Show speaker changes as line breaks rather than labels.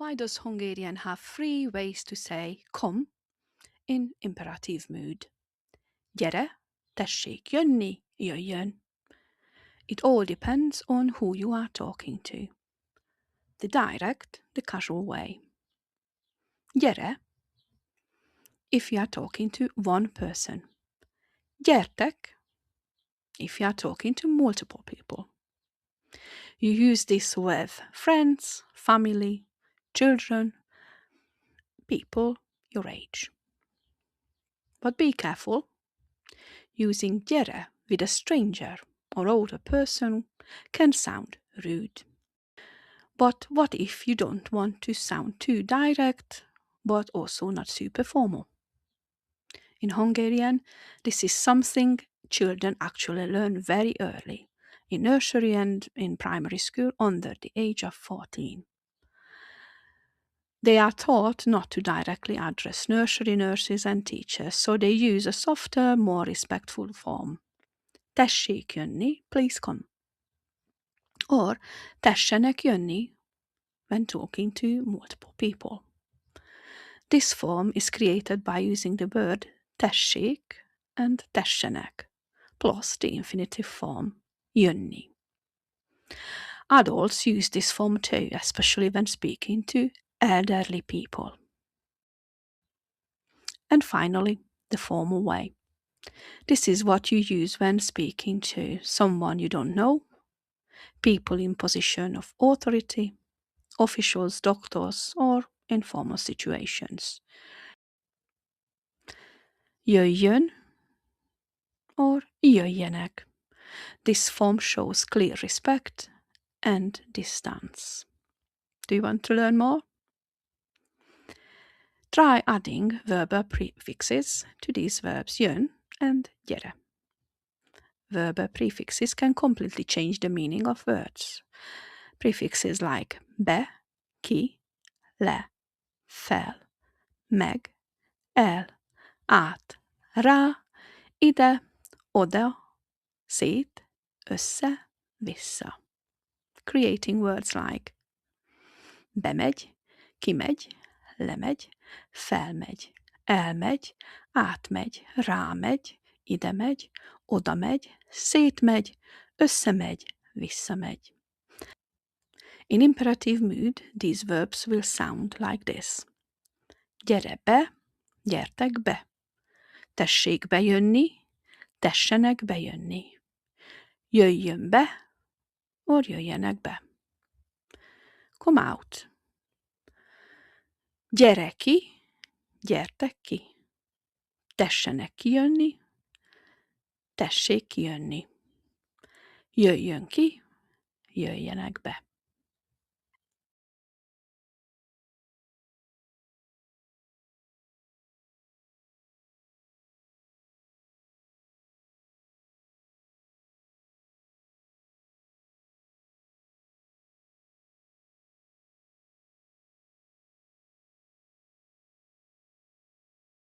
Why does Hungarian have 3 ways to say come in imperative mood? Gyere, tessék jönni, jöjjön. It all depends on who you are talking to. The direct, the casual way. Gyere, if you are talking to one person. Gyertek, if you are talking to multiple people. You use this with friends, family, children, people your age. But be careful. Using gyere with a stranger or older person can sound rude. But what if you don't want to sound too direct, but also not super formal? In Hungarian, this is something children actually learn very early, in nursery and in primary school under the age of 14. They are taught not to directly address nursery nurses and teachers, so they use a softer, more respectful form. Tessék jönni, please come. Or tessenek jönni when talking to multiple people. This form is created by using the word tessék and tessenek, plus the infinitive form jönni. Adults use this form too, especially when speaking to elderly people. And finally, the formal way. This is what you use when speaking to someone you don't know, people in position of authority, officials, doctors, or informal situations. Jöjjön or jöjjenek. This form shows clear respect and distance. Do you want to learn more? Try adding verbal prefixes to these verbs jön and gyere. Verbal prefixes can completely change the meaning of words. Prefixes like be, ki, le, fel, meg, el, át, rá, ide, oda, szét, össze, vissza. Creating words like bemegy, kimegy, lemegy, felmegy, elmegy, átmegy, rámegy, idemegy, odamegy, szétmegy, összemegy, visszamegy. In imperative mood, these verbs will sound like this. Gyere be, gyertek be. Tessék bejönni, tessenek bejönni. Jöjjön be, or jöjjenek be. Come out. Gyere ki, gyertek ki. Tessenek kijönni, tessék kijönni. Jöjjön ki, jöjjenek be.